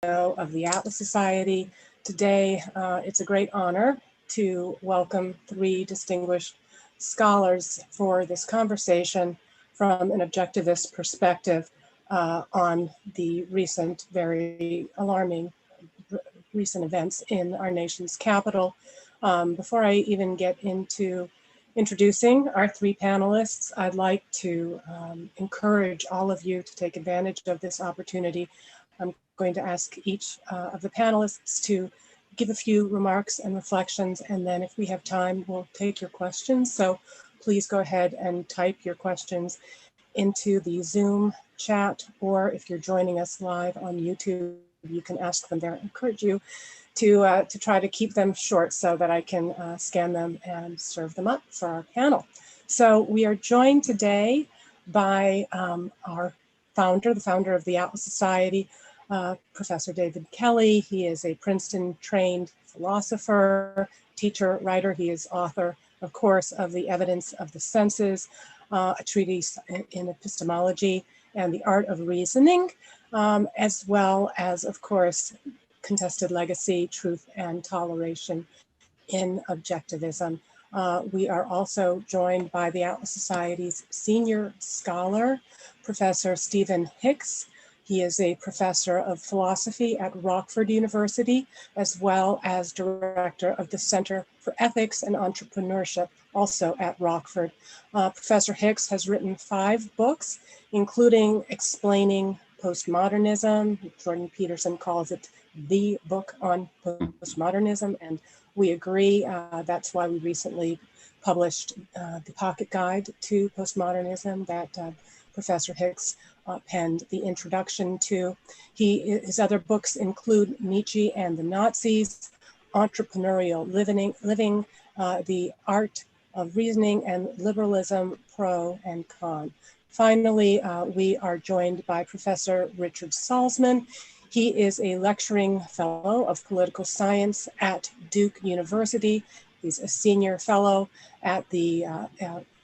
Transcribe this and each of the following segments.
of the Atlas Society. Today, it's a great honor to welcome three distinguished scholars for this conversation from an objectivist perspective on the very alarming recent events in our nation's capital. Before I even get into introducing our three panelists, I'd like to encourage all of you to take advantage of this opportunity. I'm going to ask each of the panelists to give a few remarks and reflections, and then if we have time, we'll take your questions. So please go ahead and type your questions into the Zoom chat, or if you're joining us live on YouTube, you can ask them there. I encourage you to try to keep them short so that I can scan them and serve them up for our panel. So we are joined today by our founder, the founder of the Atlas Society, Professor David Kelley. He is a Princeton-trained philosopher, teacher, writer. He is author, of course, of The Evidence of the Senses, a treatise in epistemology and the art of reasoning, as well as, of course, Contested Legacy, Truth and Toleration in Objectivism. We are also joined by the Atlas Society's senior scholar, Professor Stephen Hicks. He is a professor of philosophy at Rockford University, as well as director of the Center for Ethics and Entrepreneurship, also at Rockford. Professor Hicks has written 5 books, including Explaining Postmodernism. Jordan Peterson calls it the book on postmodernism, and we agree. That's why we recently published the Pocket Guide to Postmodernism that Professor Hicks penned the introduction to. His other books include Nietzsche and the Nazis, Entrepreneurial Living, The Art of Reasoning, and Liberalism, Pro and Con. Finally, we are joined by Professor Richard Salsman. He is a lecturing fellow of political science at Duke University. He's a senior fellow at the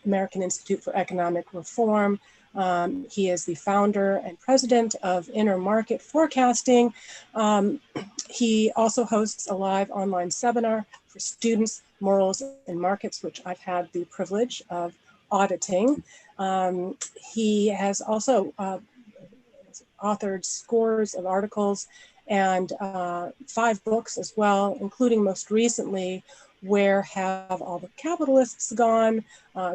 American Institute for Economic Reform. He is the founder and president of Inner Market Forecasting. He also hosts a live online seminar for students, Morals and Markets, which I've had the privilege of auditing. He has also authored scores of articles and 5 books as well, including most recently, Where Have All the Capitalists Gone?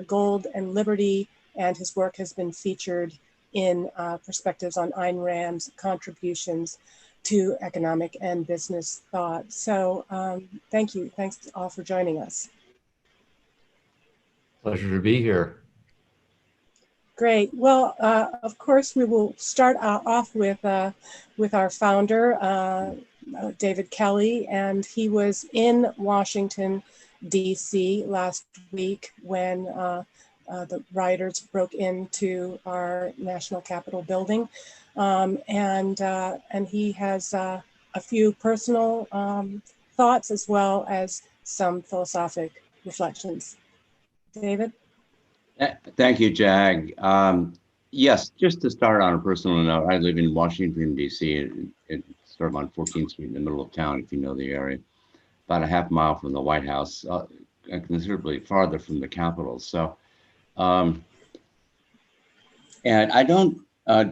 Gold and Liberty, and his work has been featured in Perspectives on Ayn Rand's Contributions to Economic and Business Thought. So thank you. Thanks all for joining us. Pleasure to be here. Great. Well, of course, we will start off with our founder, David Kelley, and he was in Washington, D.C. last week when the rioters broke into our National Capitol building, and he has a few personal thoughts as well as some philosophic reflections. David? Thank you, Jag. Yes, just to start on a personal note, I live in Washington, D.C., sort of on 14th Street in the middle of town, if you know the area, about a half mile from the White House, considerably farther from the Capitol. So, and I don't,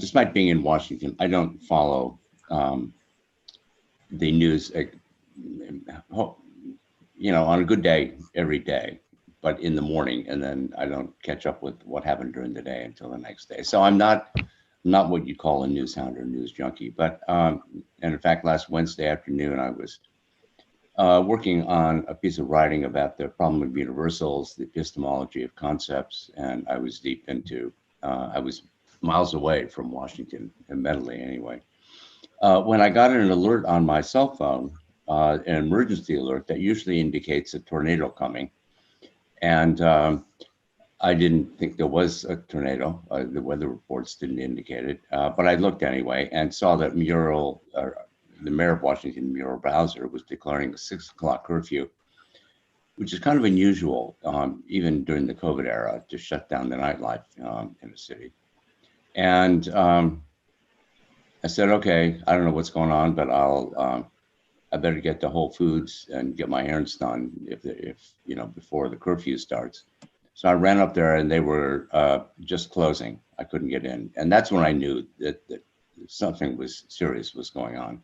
despite being in Washington, I don't follow the news, on a good day, every day, but in the morning, and then I don't catch up with what happened during the day until the next day. So I'm not what you call a news hound or news junkie, but and in fact, last Wednesday afternoon, I was working on a piece of writing about the problem of universals, the epistemology of concepts, and I was deep into, I was miles away from Washington, mentally anyway. When I got an alert on my cell phone, an emergency alert that usually indicates a tornado coming, and I didn't think there was a tornado. The weather reports didn't indicate it, but I looked anyway and saw that the mayor of Washington, Muriel Bowser, was declaring a 6 o'clock curfew, which is kind of unusual, even during the COVID era, to shut down the nightlife in the city. And I said, okay, I don't know what's going on, but I better get to Whole Foods and get my errands done if before the curfew starts. So I ran up there and they were just closing. I couldn't get in. And that's when I knew that something was serious was going on,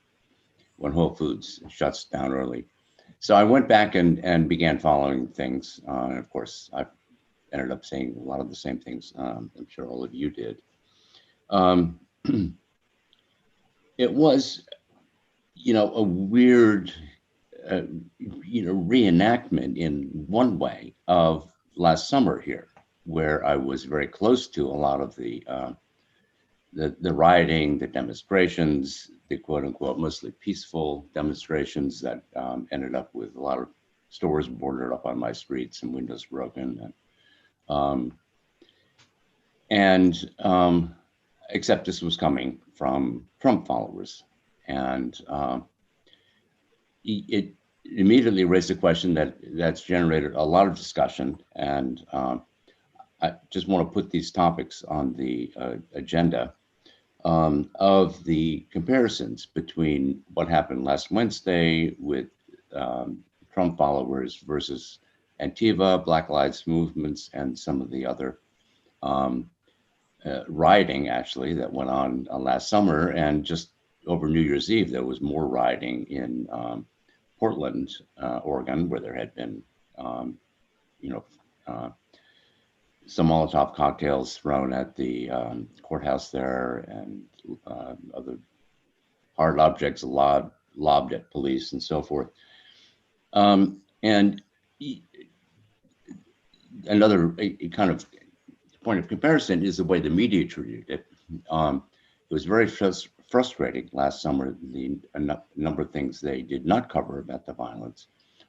when Whole Foods shuts down early. So I went back and began following things. And of course, I ended up saying a lot of the same things. I'm sure all of you did. It was, a weird, reenactment in one way of last summer here, where I was very close to a lot of the rioting, the demonstrations, the quote unquote mostly peaceful demonstrations that ended up with a lot of stores boarded up on my streets and windows broken. Except this was coming from Trump followers. And it immediately raised a question that's generated a lot of discussion. And I just want to put these topics on the agenda of the comparisons between what happened last Wednesday with Trump followers versus Antifa, Black Lives movements, and some of the other rioting actually that went on last summer. And just over New Year's Eve, there was more rioting in Portland, Oregon, where there had been, some Molotov cocktails thrown at the courthouse there, and other hard objects lobbed at police and so forth. And another kind of point of comparison is the way the media treated it. It was very frustrating last summer, the number of things they did not cover about the violence,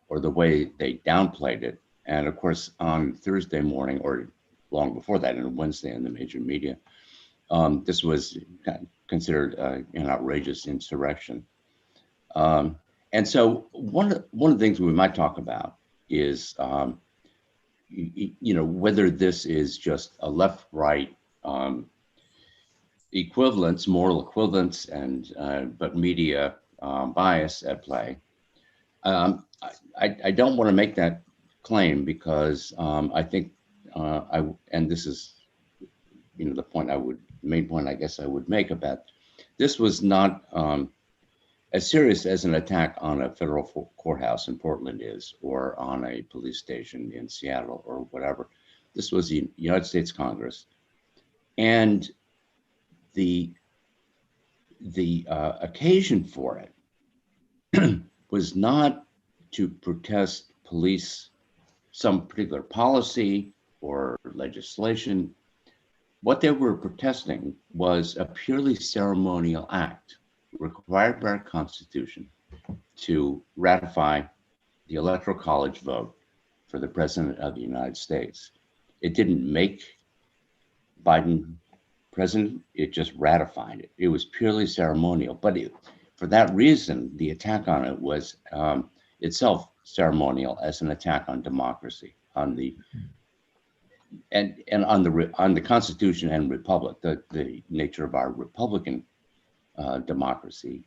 or the way they downplayed it. And of course, on Thursday morning, or long before that, and Wednesday in the major media, this was considered an outrageous insurrection. And so one of the things we might talk about is, whether this is just a left-right equivalence, moral equivalence, and but media bias at play. I don't want to make that claim because I think and this is the main point I guess I would make about this was not as serious as an attack on a federal courthouse in Portland is, or on a police station in Seattle or whatever. This was the United States Congress, and the occasion for it was not to protest police, some particular policy or legislation. What they were protesting was a purely ceremonial act required by our Constitution to ratify the Electoral College vote for the President of the United States. It didn't make Biden president, it just ratified it. It was purely ceremonial, but for that reason, the attack on it was itself ceremonial, as an attack on democracy, on the on the Constitution and Republic, the nature of our Republican democracy,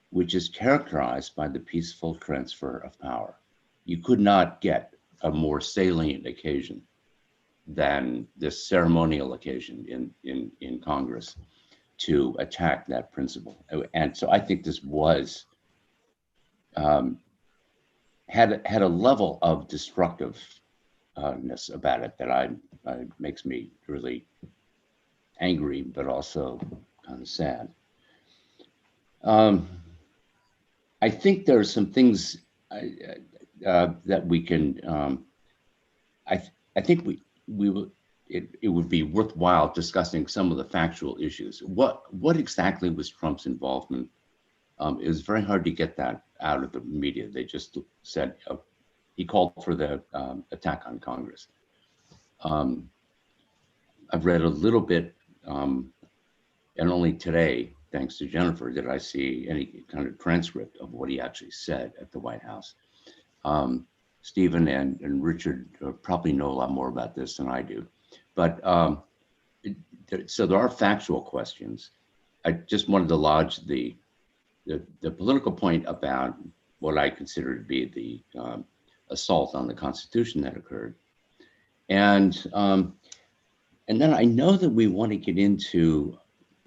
which is characterized by the peaceful transfer of power. You could not get a more salient occasion than this ceremonial occasion in Congress to attack that principle. And so I think this was had a level of destructiveness about it that makes me really angry, but also kind of sad. I think there are some things that we can. I think it would be worthwhile discussing some of the factual issues. What exactly was Trump's involvement? It was very hard to get that out of the media. They just said he called for the attack on Congress. I've read a little bit, and only today, thanks to Jennifer, did I see any kind of transcript of what he actually said at the White House. Stephen and Richard probably know a lot more about this than I do. But so there are factual questions. I just wanted to lodge the political point about what I consider to be the assault on the Constitution that occurred, and then I know that we want to get into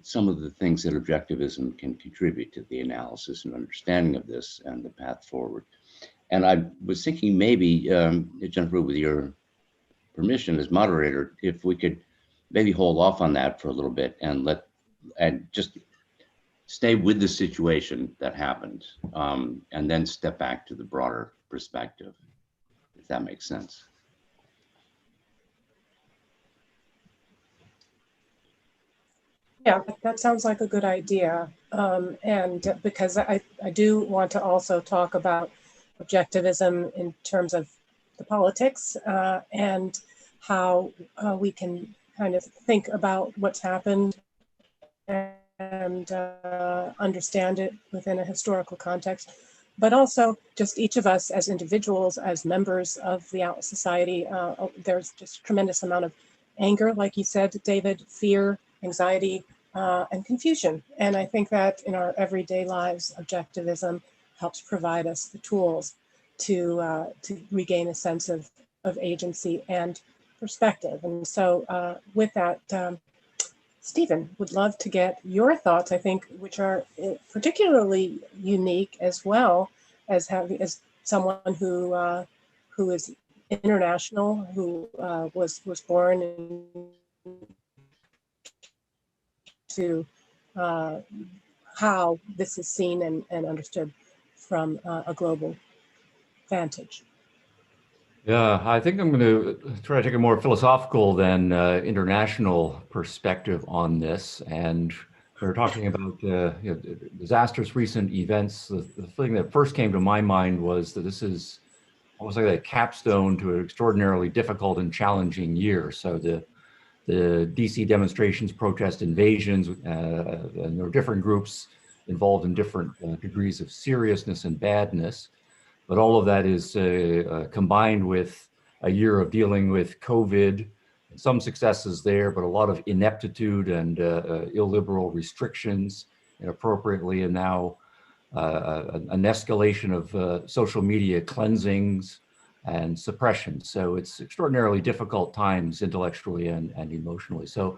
some of the things that objectivism can contribute to the analysis and understanding of this and the path forward. And I was thinking maybe, Jennifer, with your permission as moderator, if we could maybe hold off on that for a little bit and just stay with the situation that happened, and then step back to the broader perspective, if that makes sense. Yeah, that sounds like a good idea. And because I do want to also talk about objectivism in terms of the politics and how we can kind of think about what's happened and understand it within a historical context, but also just each of us as individuals, as members of the society. There's just a tremendous amount of anger, like you said, David, fear, anxiety, and confusion. And I think that in our everyday lives, objectivism helps provide us the tools to regain a sense of agency and perspective. And so with that, Stephen, would love to get your thoughts, I think, which are particularly unique as well as someone who is international, who was born into how this is seen and understood from a global vantage. Yeah, I think I'm going to try to take a more philosophical than international perspective on this. And we're talking about disastrous recent events. The thing that first came to my mind was that this is almost like a capstone to an extraordinarily difficult and challenging year. So the DC demonstrations, protest invasions, and there are different groups involved in different degrees of seriousness and badness. But all of that is combined with a year of dealing with COVID, some successes there, but a lot of ineptitude and illiberal restrictions inappropriately, and now an escalation of social media cleansings and suppression. So it's extraordinarily difficult times intellectually and emotionally. So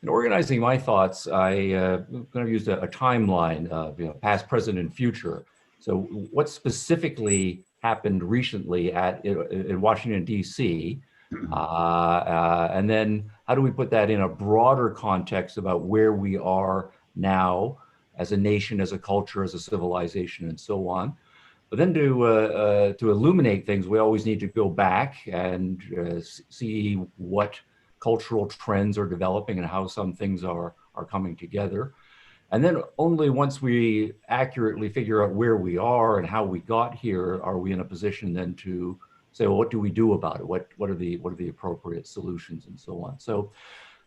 in organizing my thoughts, I kind of used a timeline of past, present, and future. So what specifically happened recently in Washington, D.C., and then how do we put that in a broader context about where we are now as a nation, as a culture, as a civilization, and so on. But then to illuminate things, we always need to go back and see what cultural trends are developing and how some things are coming together. And then only once we accurately figure out where we are and how we got here, are we in a position then to say, well, what do we do about it? What are the appropriate solutions and so on? So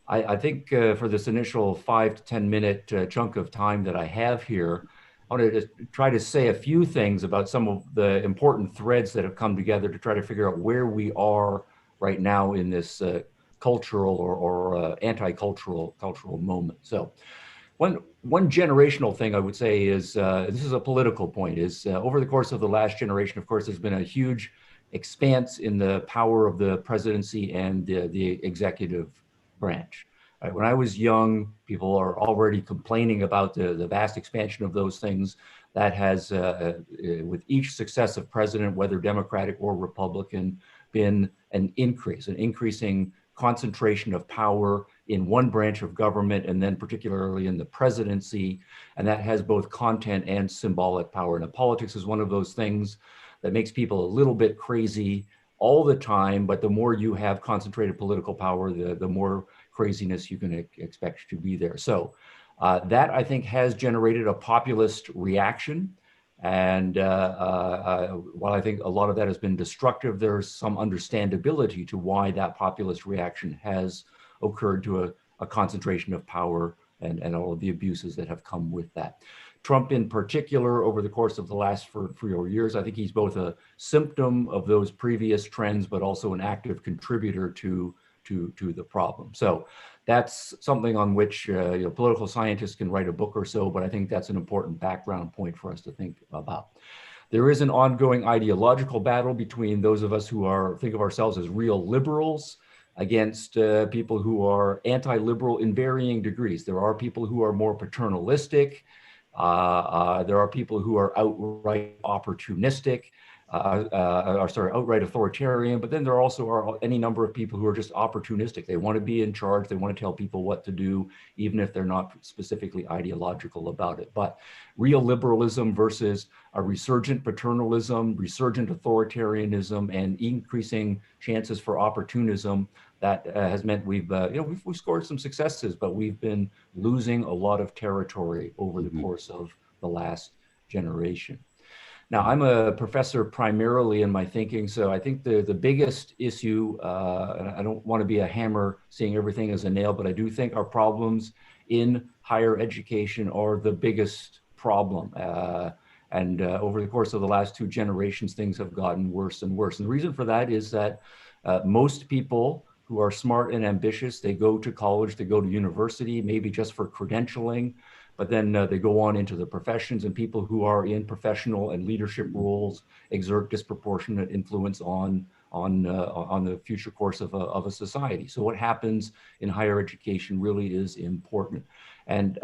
I think for this initial 5 to 10 minute chunk of time that I have here, I want to try to say a few things about some of the important threads that have come together to try to figure out where we are right now in this cultural or anti-cultural moment. So one generational thing I would say is, this is a political point, is over the course of the last generation, of course, there's been a huge expanse in the power of the presidency and the executive branch. When I was young, people are already complaining about the vast expansion of those things. That has, with each successive president, whether Democratic or Republican, been an increasing concentration of power in one branch of government, and then particularly in the presidency. And that has both content and symbolic power. And politics is one of those things that makes people a little bit crazy all the time, but the more you have concentrated political power, the more craziness you can expect to be there. So that, I think, has generated a populist reaction. And while I think a lot of that has been destructive, there's some understandability to why that populist reaction has occurred to a concentration of power and all of the abuses that have come with that. Trump in particular, over the course of the last 4 years, I think he's both a symptom of those previous trends, but also an active contributor to the problem. So that's something on which political scientists can write a book or so, but I think that's an important background point for us to think about. There is an ongoing ideological battle between those of us who think of ourselves as real liberals against people who are anti-liberal in varying degrees. There are people who are more paternalistic. There are people who are outright opportunistic. Outright authoritarian, but then there also are any number of people who are just opportunistic. They want to be in charge. They want to tell people what to do, even if they're not specifically ideological about it. But real liberalism versus a resurgent paternalism, resurgent authoritarianism, and increasing chances for opportunism, that has meant we've scored some successes, but we've been losing a lot of territory over the course of the last generation. Now, I'm a professor primarily in my thinking, so I think the biggest issue, and I don't want to be a hammer seeing everything as a nail, but I do think our problems in higher education are the biggest problem. And over the course of the last 2 generations, things have gotten worse and worse. And the reason for that is that most people who are smart and ambitious, they go to college, they go to university, maybe just for credentialing, but then they go on into the professions, and people who are in professional and leadership roles exert disproportionate influence on the future course of a society. So what happens in higher education really is important. And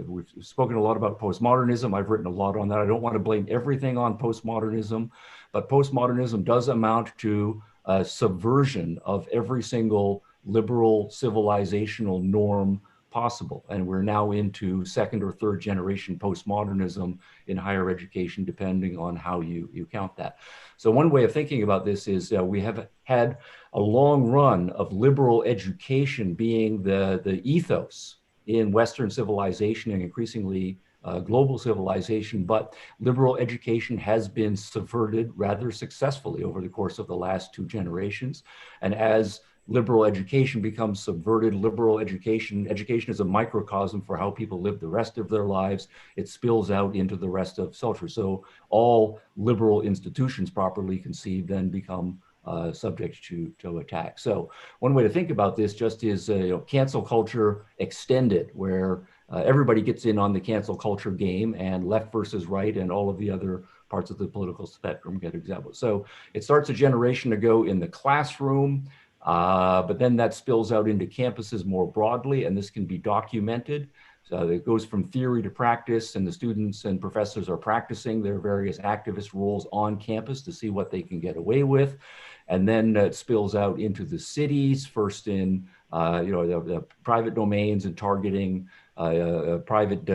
we've spoken a lot about postmodernism. I've written a lot on that. I don't want to blame everything on postmodernism, but postmodernism does amount to a subversion of every single liberal civilizational norm possible. And we're now into 2nd or 3rd generation postmodernism in higher education, depending on how you count that. So one way of thinking about this is we have had a long run of liberal education being the ethos in Western civilization and increasingly global civilization, but liberal education has been subverted rather successfully over the course of the last 2 generations. And as liberal education becomes subverted, liberal education is a microcosm for how people live the rest of their lives. It spills out into the rest of culture. So all liberal institutions properly conceived then become subject to attack. So one way to think about this just is cancel culture extended, where everybody gets in on the cancel culture game, and left versus right and all of the other parts of the political spectrum get examples. So it starts a generation ago in the classroom, but then that spills out into campuses more broadly, and this can be documented. So it goes from theory to practice, and the students and professors are practicing their various activist roles on campus to see what they can get away with. And then it spills out into the cities, first in the private domains and targeting private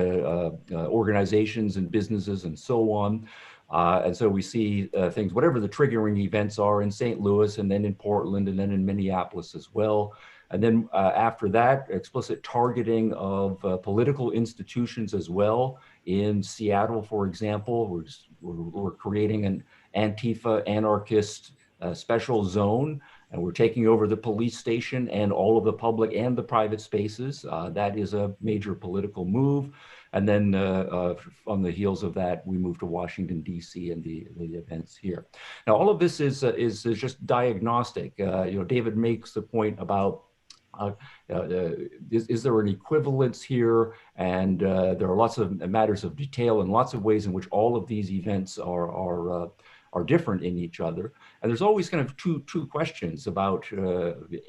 organizations and businesses and so on. And so we see things, whatever the triggering events are, in St. Louis, and then in Portland, and then in Minneapolis as well. And then after that, explicit targeting of political institutions as well. In Seattle, for example, we're creating an Antifa anarchist special zone, and we're taking over the police station and all of the public and the private spaces. That is a major political move. And then on the heels of that, we move to Washington, D.C. and the events here. Now, all of this is just diagnostic. David makes the point about is there an equivalence here? And there are lots of matters of detail and lots of ways in which all of these events are different in each other. And there's always kind of two questions about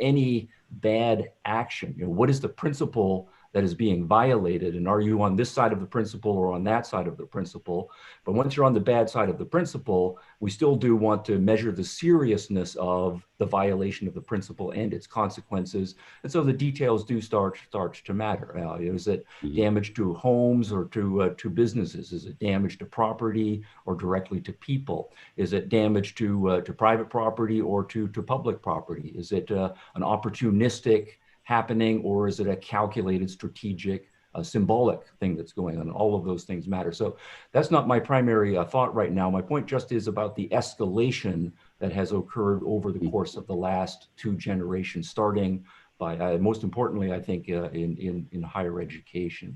any bad action. What is the principle that is being violated, and are you on this side of the principle or on that side of the principle? But once you're on the bad side of the principle, we still do want to measure the seriousness of the violation of the principle and its consequences. And so the details do start to matter. Is it damage to homes or to businesses? Is it damage to property or directly to people? Is it damage to private property or to public property? Is it an opportunistic happening, or is it a calculated, strategic, symbolic thing that's going on? All of those things matter. So that's not my primary thought right now. My point just is about the escalation that has occurred over the course of the last 2 generations, starting by, most importantly, I think, in higher education.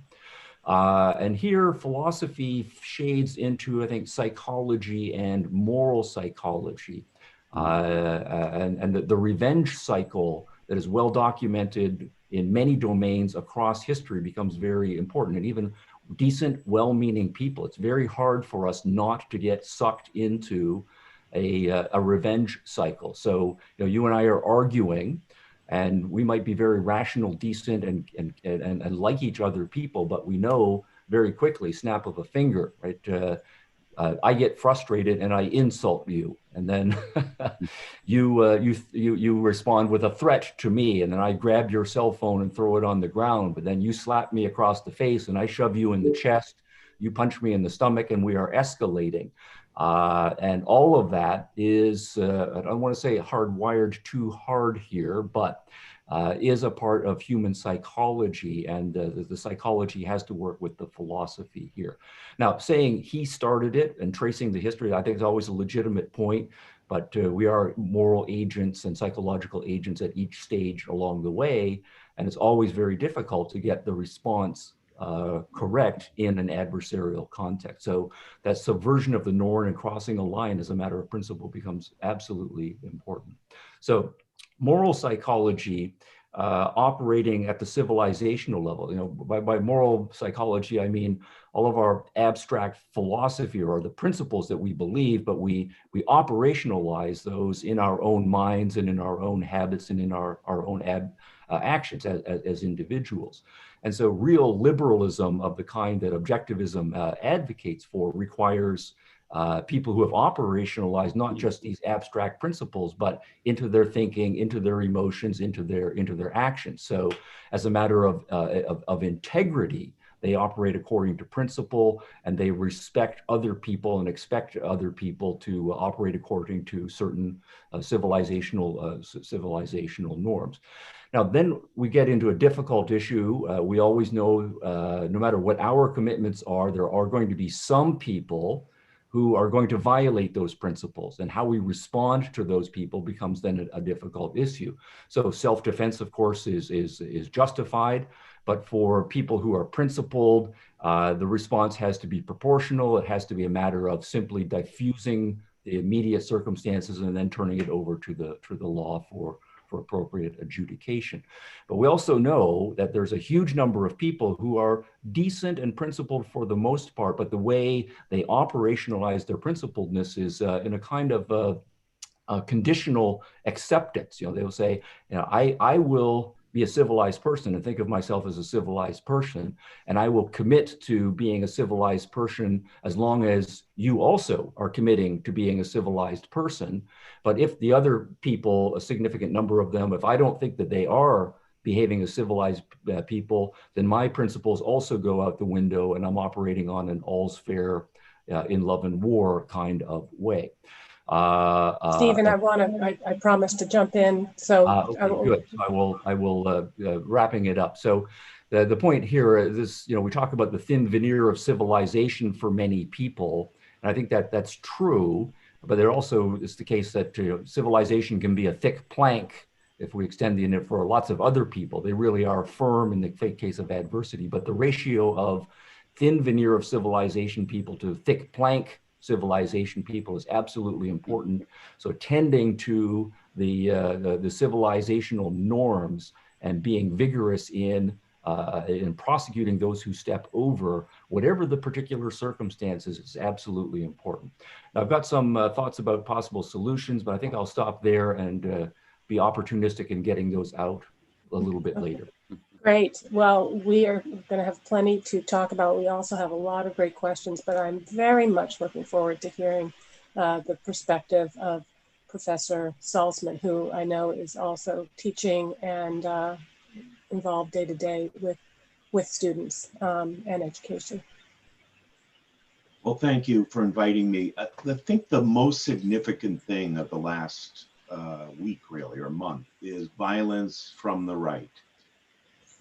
And here, philosophy shades into, I think, psychology and moral psychology. And the revenge cycle that is well documented in many domains across history becomes very important. And even decent, well-meaning people, it's very hard for us not to get sucked into a revenge cycle. So, you and I are arguing, and we might be very rational, decent, and like each other people, but we know very quickly, snap of a finger, right? I get frustrated and I insult you, and then you respond with a threat to me, and then I grab your cell phone and throw it on the ground. But then you slap me across the face, and I shove you in the chest. You punch me in the stomach, and we are escalating. And all of that is, I don't want to say hardwired too hard here, but is a part of human psychology, and the psychology has to work with the philosophy here. Now, saying he started it and tracing the history, I think is always a legitimate point, but we are moral agents and psychological agents at each stage along the way, and it's always very difficult to get the response correct in an adversarial context. So that subversion of the norm and crossing a line as a matter of principle becomes absolutely important. So moral psychology operating at the civilizational level. By moral psychology, I mean all of our abstract philosophy or the principles that we believe, but we operationalize those in our own minds and in our own habits and in our own actions as individuals. And so real liberalism of the kind that objectivism advocates for requires people who have operationalized not just these abstract principles, but into their thinking, into their emotions, into their actions. So as a matter of integrity, they operate according to principle, and they respect other people and expect other people to operate according to certain civilizational norms. Now, then we get into a difficult issue. We always know, no matter what our commitments are, there are going to be some people who are going to violate those principles, and how we respond to those people becomes then a difficult issue. So self-defense, of course, is justified, but for people who are principled, the response has to be proportional. It has to be a matter of simply diffusing the immediate circumstances and then turning it over to the law for appropriate adjudication. But we also know that there's a huge number of people who are decent and principled for the most part, but the way they operationalize their principledness is in a kind of conditional acceptance. They'll say, I will be a civilized person and think of myself as a civilized person, and I will commit to being a civilized person as long as you also are committing to being a civilized person. But if the other people, a significant number of them, if I don't think that they are behaving as civilized people, then my principles also go out the window, and I'm operating on an all's fair in love and war kind of way. Stephen, I promised to jump in. So okay, good. So I will wrapping it up. So the point here is, we talk about the thin veneer of civilization for many people, and I think that that's true. But there also is the case that civilization can be a thick plank if we extend the unit for lots of other people. They really are firm in the case of adversity. But the ratio of thin veneer of civilization people to thick plank civilization people is absolutely important. So tending to the civilizational norms and being vigorous in prosecuting those who step over whatever the particular circumstances is absolutely important. Now, I've got some thoughts about possible solutions, but I think I'll stop there and be opportunistic in getting those out a little bit later. Great. Well, we are going to have plenty to talk about. We also have a lot of great questions, but I'm very much looking forward to hearing the perspective of Professor Salsman, who I know is also teaching and involved day to day with students and education. Well, thank you for inviting me. I think the most significant thing of the last week, really, or month, is violence from the right.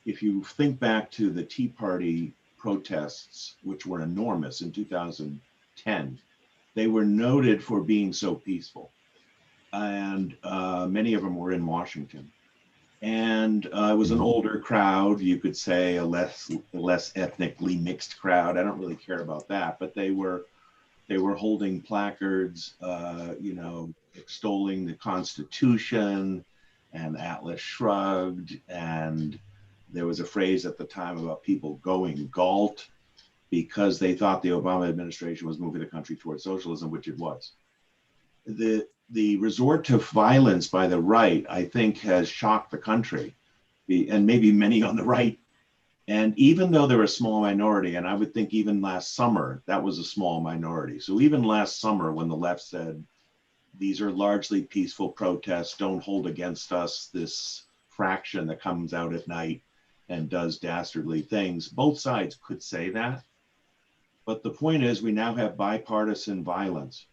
If you think back to the Tea Party protests, which were enormous in 2010, they were noted for being so peaceful. And many of them were in Washington. And it was an older crowd, you could say, a less ethnically mixed crowd. I don't really care about that, but they were holding placards, extolling the Constitution and Atlas Shrugged and There was a phrase at the time about people going galt because they thought the Obama administration was moving the country towards socialism, which it was. The resort to violence by the right, I think, has shocked the country, and maybe many on the right. And even though they're a small minority, and I would think even last summer, that was a small minority. So even last summer, when the left said, these are largely peaceful protests, don't hold against us this fraction that comes out at night and does dastardly things, both sides could say that. But the point is, we now have bipartisan violence.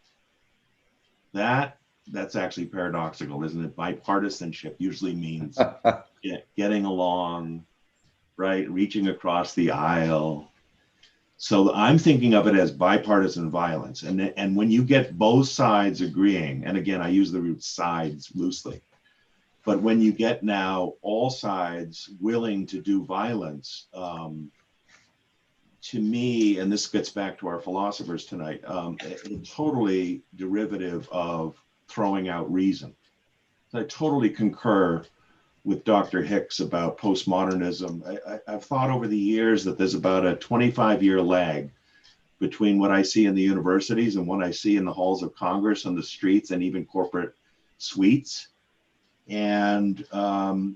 That's actually paradoxical, isn't it? Bipartisanship usually means getting along, right? Reaching across the aisle. So I'm thinking of it as bipartisan violence. And when you get both sides agreeing, and again, I use the root sides loosely, but when you get now all sides willing to do violence, to me, and this gets back to our philosophers tonight, it's totally derivative of throwing out reason. So I totally concur with Dr. Hicks about postmodernism. I've thought over the years that there's about a 25-year lag between what I see in the universities and what I see in the halls of Congress and the streets and even corporate suites. And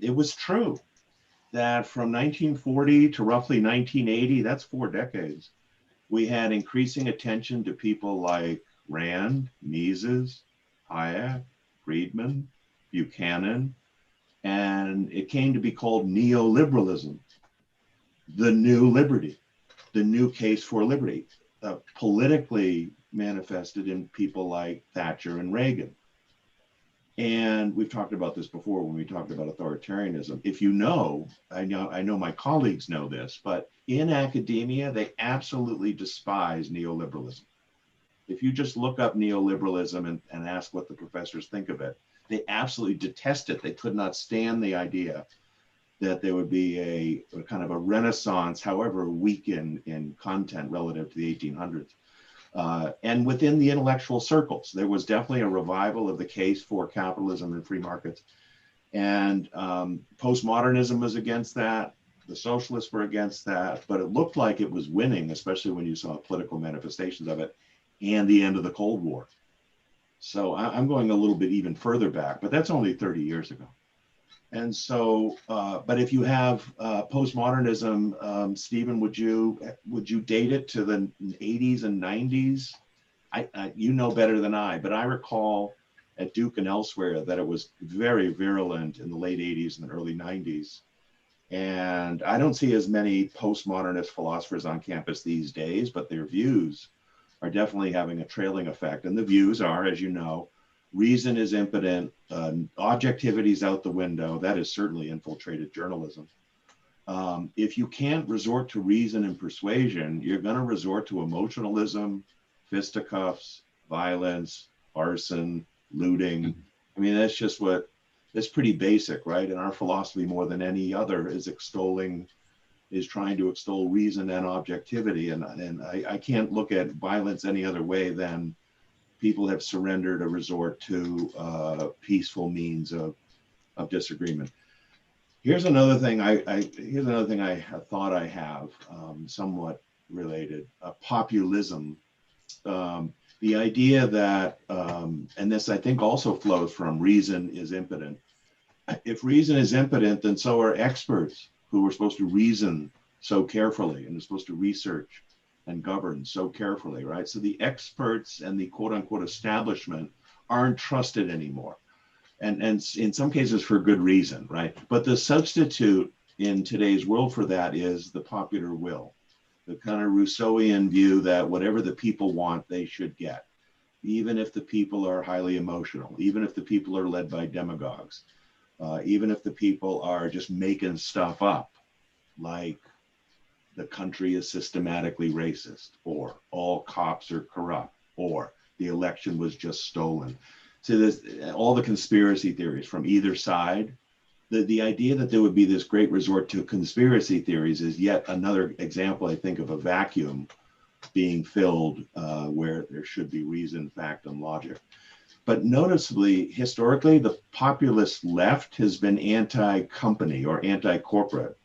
it was true that from 1940 to roughly 1980, that's 4 decades, we had increasing attention to people like Rand, Mises, Hayek, Friedman, Buchanan, and it came to be called neoliberalism, the new liberty, the new case for liberty, politically manifested in people like Thatcher and Reagan. And we've talked about this before when we talked about authoritarianism. If you know, I know my colleagues know this, but in academia, they absolutely despise neoliberalism. If you just look up neoliberalism and ask what the professors think of it, they absolutely detest it. They could not stand the idea that there would be a kind of a renaissance, however weak in content relative to the 1800s. And within the intellectual circles, there was definitely a revival of the case for capitalism and free markets. And postmodernism was against that. The socialists were against that, but it looked like it was winning, especially when you saw political manifestations of it and the end of the Cold War. So I'm going a little bit even further back, but that's only 30 years ago. And so, but if you have postmodernism, Stephen, would you date it to the 80s and 90s? You know better than I, but I recall at Duke and elsewhere that it was very virulent in the late 80s and the early 90s. And I don't see as many postmodernist philosophers on campus these days, but their views are definitely having a trailing effect. And the views are, as you know, reason is impotent, objectivity is out the window. That has certainly infiltrated journalism. If you can't resort to reason and persuasion, you're going to resort to emotionalism, fisticuffs, violence, arson, looting. I mean, that's just that's pretty basic, right? And our philosophy, more than any other, is trying to extol reason and objectivity. And I can't look at violence any other way than people have surrendered a resort to peaceful means of disagreement. Here's another thing I thought I have, somewhat related, populism. The idea that, and this I think also flows from reason is impotent. If reason is impotent, then so are experts who are supposed to reason so carefully and are supposed to research and govern so carefully, right? So the experts and the quote unquote establishment aren't trusted anymore. And in some cases for good reason, right? But the substitute in today's world for that is the popular will, the kind of Rousseauian view that whatever the people want, they should get, even if the people are highly emotional, even if the people are led by demagogues, even if the people are just making stuff up, like the country is systematically racist, or all cops are corrupt, or the election was just stolen. So there's all the conspiracy theories from either side. The idea that there would be this great resort to conspiracy theories is yet another example, I think, of a vacuum being filled where there should be reason, fact, and logic. But noticeably, historically, the populist left has been anti-company or anti-corporate.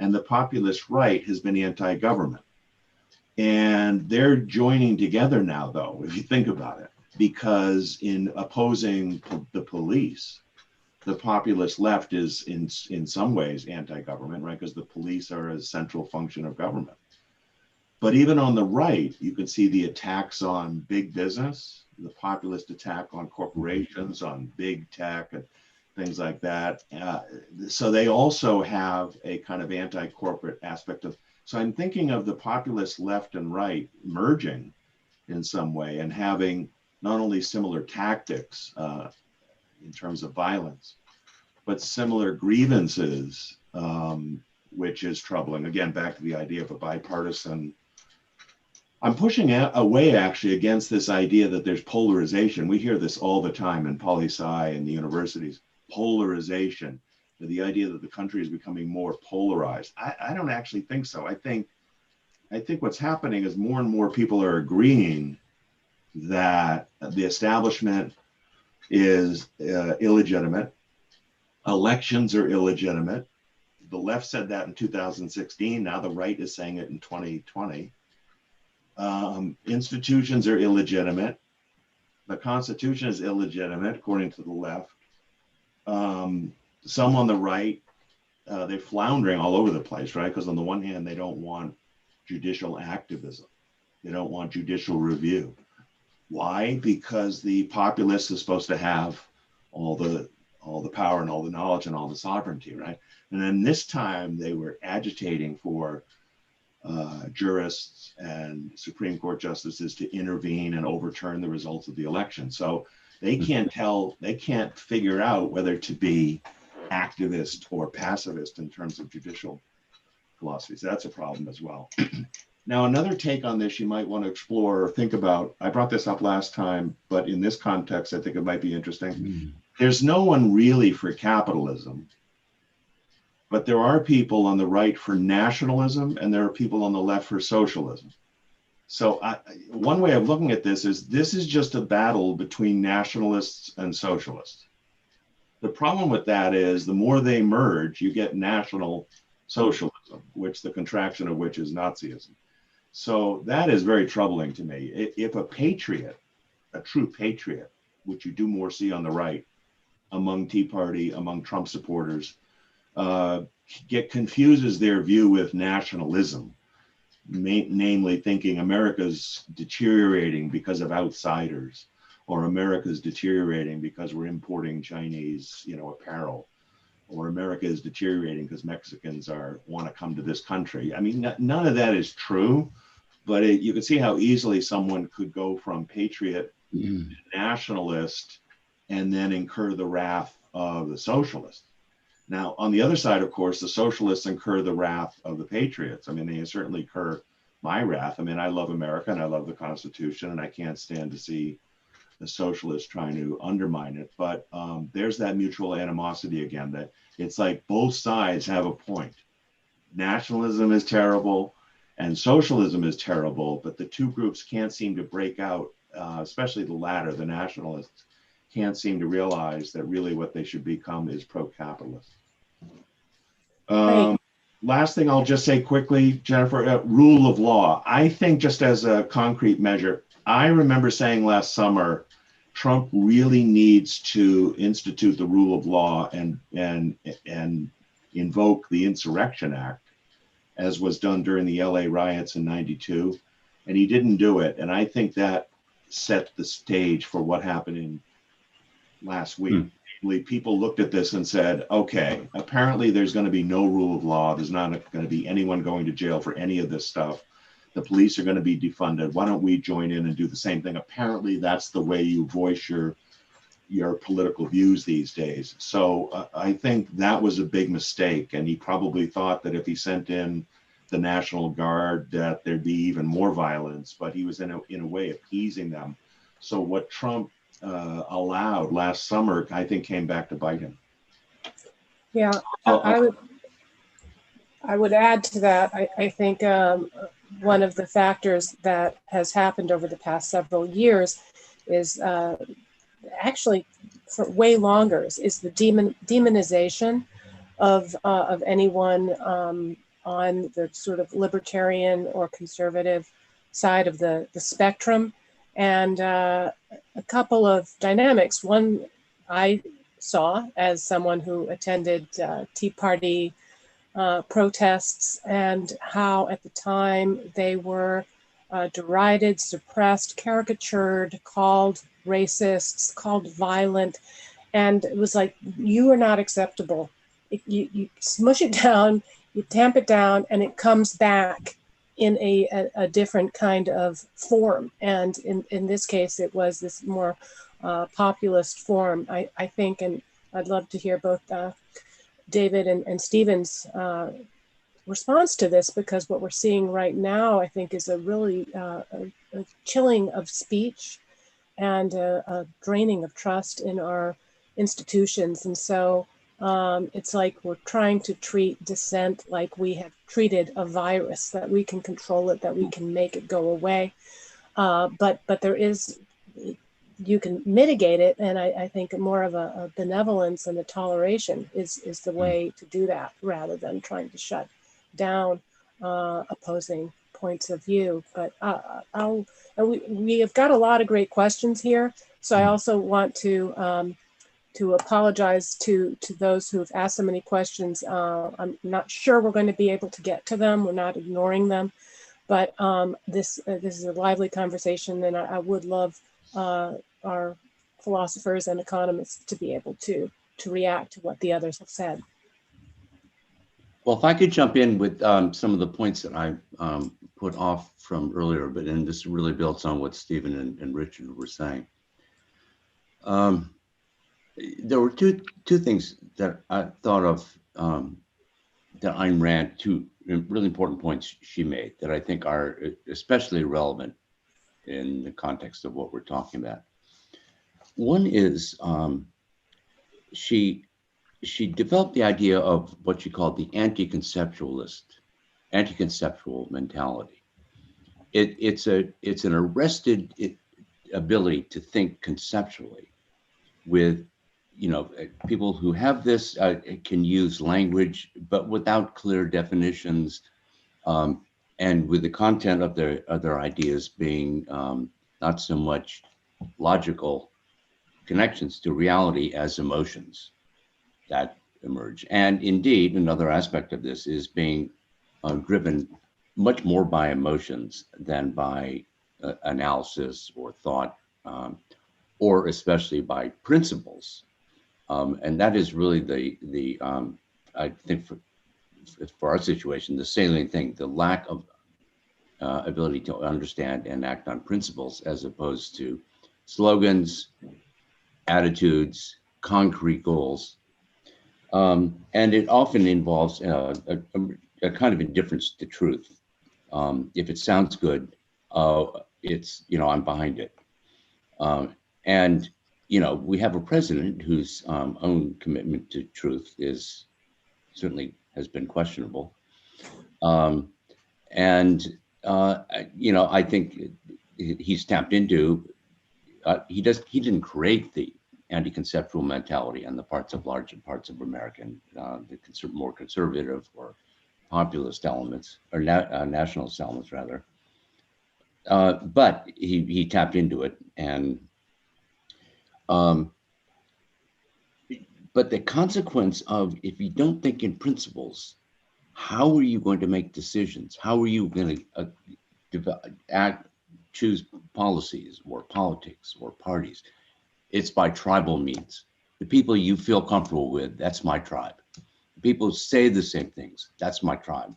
and the populist right has been anti-government. And they're joining together now, though, if you think about it, because in opposing the police, the populist left is in some ways anti-government, right? Because the police are a central function of government. But even on the right, you can see the attacks on big business, the populist attack on corporations, on big tech and things like that. So they also have a kind of anti-corporate aspect of, so I'm thinking of the populist left and right merging in some way and having not only similar tactics in terms of violence, but similar grievances, which is troubling. Again, back to the idea of a bipartisan. I'm pushing away actually against this idea that there's polarization. We hear this all the time in poli-sci and the universities, polarization, the idea that the country is becoming more polarized. I don't actually think so. I think what's happening is more and more people are agreeing that the establishment is illegitimate. Elections are illegitimate. The left said that in 2016. Now the right is saying it in 2020. Institutions are illegitimate. The Constitution is illegitimate, according to the left. Some on the right, they're floundering all over the place, right? Because on the one hand, they don't want judicial activism. They don't want judicial review. Why? Because the populace is supposed to have all the power and all the knowledge and all the sovereignty, right? And then this time they were agitating for jurists and Supreme Court justices to intervene and overturn the results of the election. So they can't figure out whether to be activist or pacifist in terms of judicial philosophies. That's a problem as well. Now, another take on this you might want to explore or think about, I brought this up last time, but in this context, I think it might be interesting. There's no one really for capitalism, but there are people on the right for nationalism, and there are people on the left for socialism. So one way of looking at this is just a battle between nationalists and socialists. The problem with that is the more they merge, you get national socialism, which the contraction of which is Nazism. So that is very troubling to me. If a patriot, a true patriot, which you do more see on the right, among Tea Party, among Trump supporters, confuses their view with nationalism, namely thinking America's deteriorating because of outsiders, or America's deteriorating because we're importing Chinese, apparel, or America is deteriorating because Mexicans want to come to this country. I mean, none of that is true, but you can see how easily someone could go from patriot to nationalist and then incur the wrath of the socialists. Now, on the other side, of course, the socialists incur the wrath of the patriots. I mean, they certainly incur my wrath. I mean, I love America and I love the Constitution, and I can't stand to see the socialists trying to undermine it. But there's that mutual animosity again, that it's like both sides have a point. Nationalism is terrible and socialism is terrible, but the two groups can't seem to break out, especially the latter, the nationalists, can't seem to realize that really what they should become is pro-capitalist. Last thing I'll just say quickly, Jennifer, rule of law. I think just as a concrete measure, I remember saying last summer, Trump really needs to institute the rule of law and invoke the Insurrection Act, as was done during the LA riots in '92. And he didn't do it. And I think that set the stage for what happened in last week. People looked at this and said, okay, apparently there's going to be no rule of law. There's not going to be anyone going to jail for any of this stuff. The police are going to be defunded. Why don't we join in and do the same thing? Apparently that's the way you voice your political views these days. So I think that was a big mistake. And he probably thought that if he sent in the National Guard, that there'd be even more violence, but he was in a way appeasing them. So what Trump allowed last summer, I think, came back to bite him. Yeah, I would add to that. I think one of the factors that has happened over the past several years is actually for way longer is the demonization of anyone on the sort of libertarian or conservative side of the spectrum, and a couple of dynamics. One I saw as someone who attended Tea Party protests, and how at the time they were derided, suppressed, caricatured, called racists, called violent. And it was like, you are not acceptable. You smush it down, you tamp it down, and it comes back in a different kind of form. And in this case, it was this more populist form, I think. And I'd love to hear both David and Stephen's response to this, because what we're seeing right now, I think, is a really a chilling of speech and a draining of trust in our institutions. And so it's like we're trying to treat dissent like we have treated a virus, that we can control it, that we can make it go away. But there is, you can mitigate it. And I think more of a benevolence and a toleration is the way to do that, rather than trying to shut down opposing points of view. But we have got a lot of great questions here. So I also want to apologize to those who have asked so many questions. I'm not sure we're going to be able to get to them. We're not ignoring them, but this is a lively conversation, and I would love our philosophers and economists to be able to react to what the others have said. Well, if I could jump in with some of the points that I put off from earlier, but then this really builds on what Stephen and Richard were saying. There were two things that I thought of that Ayn Rand, two really important points she made that I think are especially relevant in the context of what we're talking about. One is she developed the idea of what she called the anti-conceptual mentality. It's an arrested ability to think conceptually. With, you know, people who have this can use language, but without clear definitions, and with the content of their ideas being not so much logical connections to reality as emotions that emerge. And indeed, another aspect of this is being driven much more by emotions than by analysis or thought, or especially by principles. And that is really the I think for our situation, the salient thing, the lack of ability to understand and act on principles as opposed to slogans, attitudes, concrete goals. And it often involves a kind of indifference to truth. If it sounds good, it's, you know, I'm behind it. And, you know, we have a president whose own commitment to truth is certainly has been questionable. And, you know, I think he's tapped into, he didn't create the anti-conceptual mentality on the large parts of American, the more conservative or populist elements, or nationalist elements rather. But he tapped into it, and but the consequence of, if you don't think in principles, how are you going to make decisions? How are you going to choose policies or politics or parties? It's by tribal means. The people you feel comfortable with, that's my tribe. The people who say the same things, that's my tribe.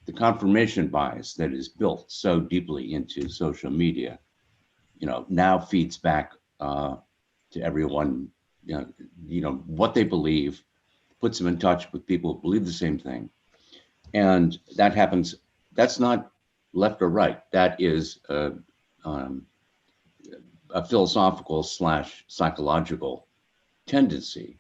The confirmation bias that is built so deeply into social media, you know, now feeds back to everyone, you know what they believe, puts them in touch with people who believe the same thing. And that happens, that's not left or right. That is a philosophical / psychological tendency.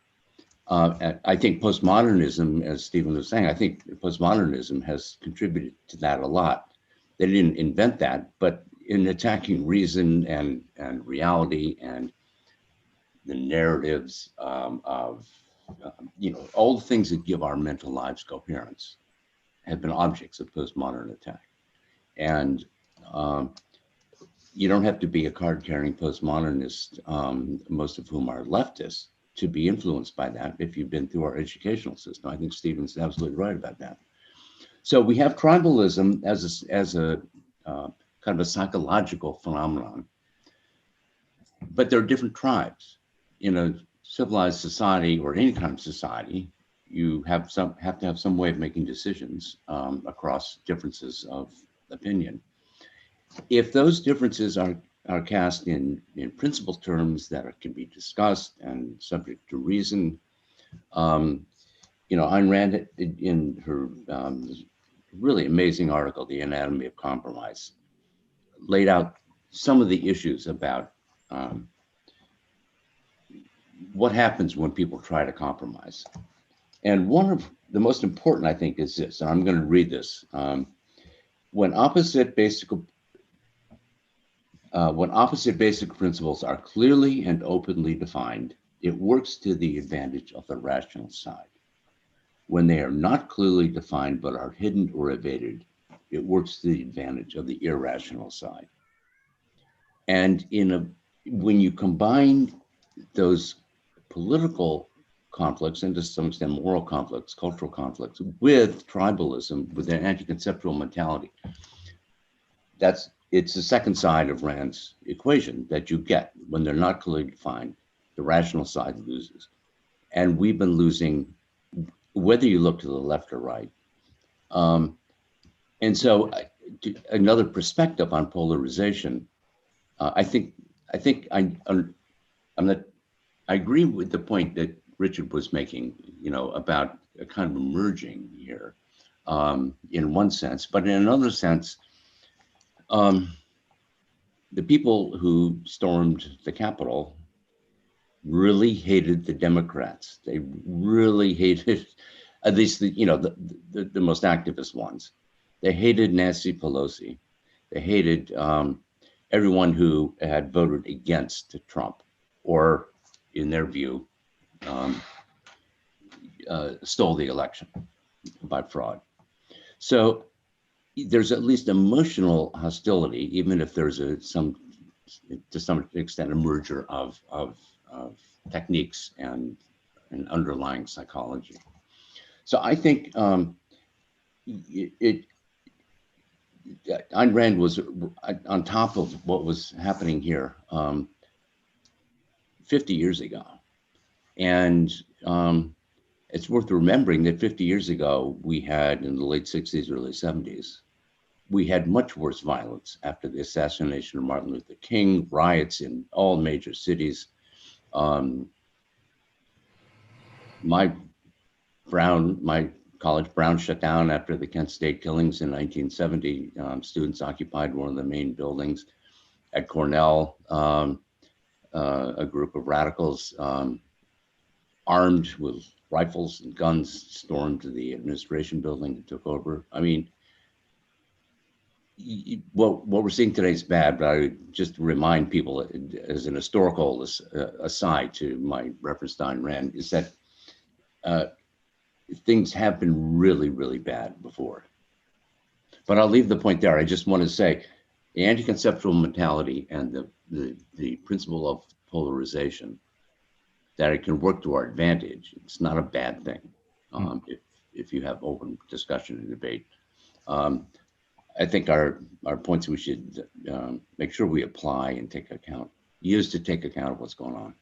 I think postmodernism, as Stephen was saying, I think postmodernism has contributed to that a lot. They didn't invent that, but in attacking reason and reality and the narratives of, you know, all the things that give our mental lives coherence. have been objects of postmodern attack. And you don't have to be a card-carrying postmodernist, most of whom are leftists, to be influenced by that if you've been through our educational system. I think Stephen's absolutely right about that. So we have tribalism as a kind of a psychological phenomenon, but there are different tribes. In a civilized society or any kind of society, you have to have some way of making decisions across differences of opinion. If those differences are cast in principle terms that can be discussed and subject to reason, Ayn Rand, in her really amazing article, The Anatomy of Compromise, laid out some of the issues about what happens when people try to compromise. And one of the most important, I think, is this, and I'm going to read this. When opposite basic principles are clearly and openly defined, it works to the advantage of the rational side. When they are not clearly defined but are hidden or evaded, it works to the advantage of the irrational side. And when you combine those political conflicts and to some extent moral conflicts, cultural conflicts, with tribalism, with an anti-conceptual mentality, it's the second side of Rand's equation that you get. When they're not clearly defined, the rational side loses. And we've been losing, whether you look to the left or right. And so another perspective on polarization, I agree with the point that Richard was making, about a kind of emerging here in one sense, but in another sense, the people who stormed the Capitol really hated the Democrats. They really hated, at least the most activist ones. They hated Nancy Pelosi. They hated everyone who had voted against Trump, or in their view, stole the election by fraud. So there's at least emotional hostility, even if there's to some extent a merger of techniques and underlying psychology. So I think Ayn Rand was on top of what was happening here 50 years ago. And it's worth remembering that 50 years ago, we had, in the late 60s, early 70s, we had much worse violence after the assassination of Martin Luther King, riots in all major cities. My college, Brown, shut down after the Kent State killings in 1970. Students occupied one of the main buildings. At Cornell, a group of radicals armed with rifles and guns stormed the administration building and took over. I mean, what we're seeing today is bad, but I would just remind people, as an historical aside to my reference to Ayn Rand, is that things have been really, really bad before. But I'll leave the point there. I just want to say the anti-conceptual mentality and the principle of polarization, that it can work to our advantage. It's not a bad thing if you have open discussion and debate. I think our points we should make sure we apply and use to take account of what's going on.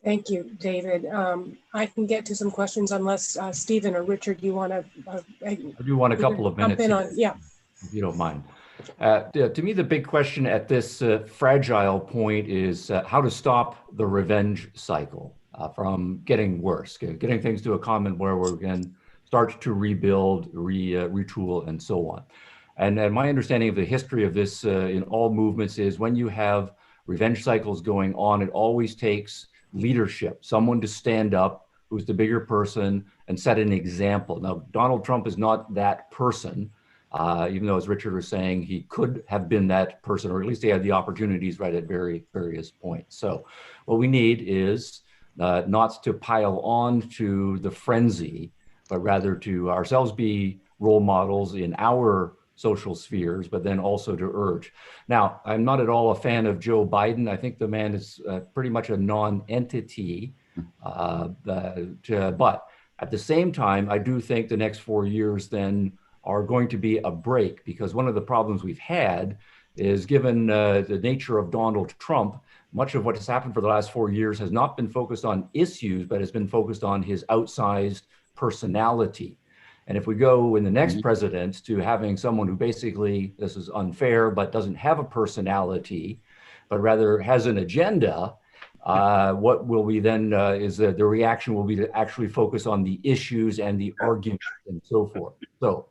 Thank you, David. I can get to some questions unless Stephen or Richard, you want to? I do want a couple of minutes, yeah, if you don't mind. To me, the big question at this fragile point is how to stop the revenge cycle from getting worse, getting things to a comment where we can start to rebuild, retool, and so on. And my understanding of the history of this in all movements is when you have revenge cycles going on, it always takes leadership, someone to stand up who's the bigger person and set an example. Now, Donald Trump is not that person, even though, as Richard was saying, he could have been that person, or at least he had the opportunities right at various points. So what we need is not to pile on to the frenzy, but rather to ourselves be role models in our social spheres, but then also to urge. Now, I'm not at all a fan of Joe Biden. I think the man is pretty much a non-entity, but at the same time, I do think the next 4 years then are going to be a break, because one of the problems we've had is, given the nature of Donald Trump, much of what has happened for the last 4 years has not been focused on issues, but has been focused on his outsized personality. And if we go in the next president to having someone who basically, this is unfair, but doesn't have a personality, but rather has an agenda, what will be then is that the reaction will be to actually focus on the issues and the arguments and so forth. So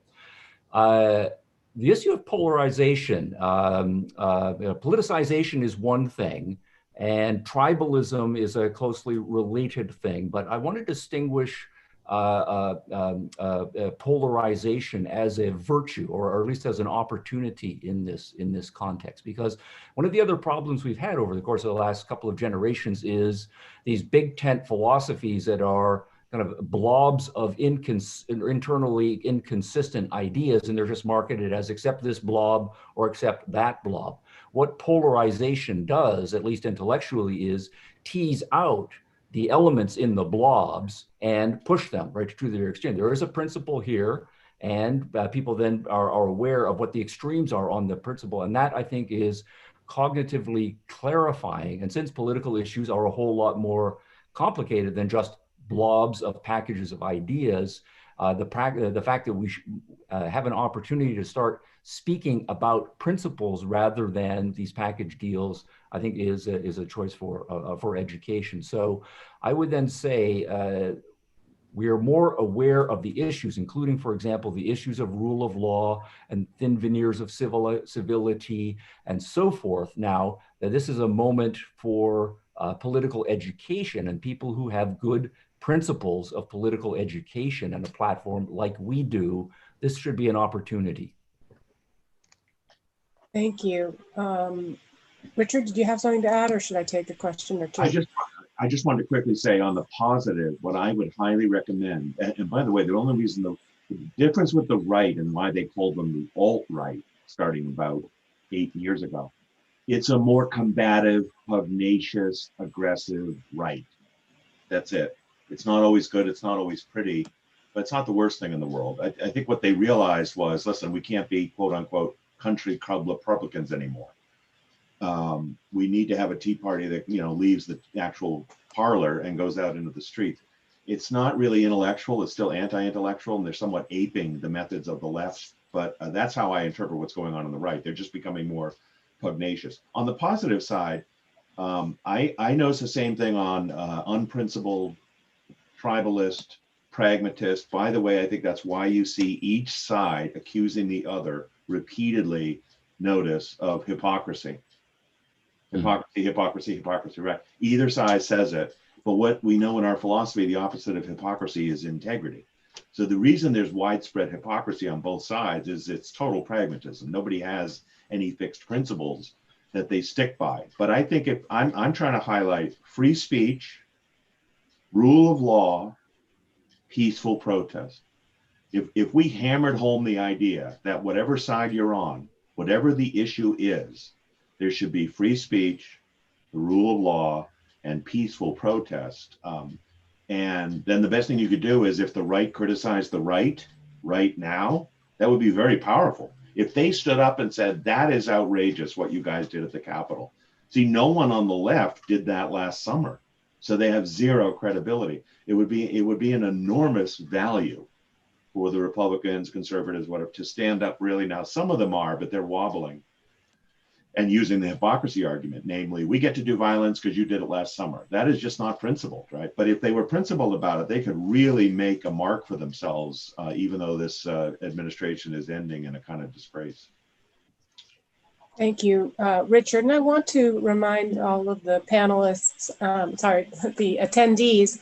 the issue of polarization, politicization is one thing, and tribalism is a closely related thing, but I want to distinguish polarization as a virtue, or at least as an opportunity in this context. Because one of the other problems we've had over the course of the last couple of generations is these big tent philosophies that are kind of blobs of internally inconsistent ideas, and they're just marketed as accept this blob or accept that blob. What polarization does, at least intellectually, is tease out the elements in the blobs and push them right to their extreme. There is a principle here, and people then are aware of what the extremes are on the principle. And that, I think, is cognitively clarifying. And since political issues are a whole lot more complicated than just blobs of packages of ideas, the fact that we have an opportunity to start speaking about principles rather than these package deals, I think is a choice for education. So I would then say we are more aware of the issues, including, for example, the issues of rule of law and thin veneers of civility and so forth. Now that this is a moment for political education, and people who have good principles of political education and a platform like we do, this should be an opportunity. Thank you. Richard, did you have something to add, or should I take a question or two? I just wanted to quickly say, on the positive, what I would highly recommend, and by the way, the only reason the difference with the right and why they called them the alt-right starting about 8 years ago, it's a more combative, pugnacious, aggressive right. That's it. It's not always good. It's not always pretty, but it's not the worst thing in the world. I think what they realized was, listen, we can't be quote unquote country club Republicans anymore. We need to have a Tea Party that, leaves the actual parlor and goes out into the street. It's not really intellectual. It's still anti-intellectual, and they're somewhat aping the methods of the left. But that's how I interpret what's going on the right. They're just becoming more pugnacious. On the positive side, I notice the same thing on unprincipled, tribalist, pragmatist. By the way, I think that's why you see each side accusing the other repeatedly, notice of hypocrisy. Hypocrisy, right? Either side says it, but what we know in our philosophy, the opposite of hypocrisy is integrity. So the reason there's widespread hypocrisy on both sides is it's total pragmatism. Nobody has any fixed principles that they stick by. But I think if I'm trying to highlight free speech, rule of law, peaceful protest. If we hammered home the idea that whatever side you're on, whatever the issue is, there should be free speech, the rule of law, and peaceful protest. And then the best thing you could do is, if the right criticized the right now, that would be very powerful. If they stood up and said, that is outrageous what you guys did at the Capitol. See, no one on the left did that last summer. So they have zero credibility. It would be an enormous value for the Republicans, conservatives, whatever, to stand up really now. Some of them are, but they're wobbling and using the hypocrisy argument, namely, we get to do violence because you did it last summer. That is just not principled, right? But if they were principled about it, they could really make a mark for themselves, even though this administration is ending in a kind of disgrace. Thank you, Richard. And I want to remind all of the panelists, the attendees,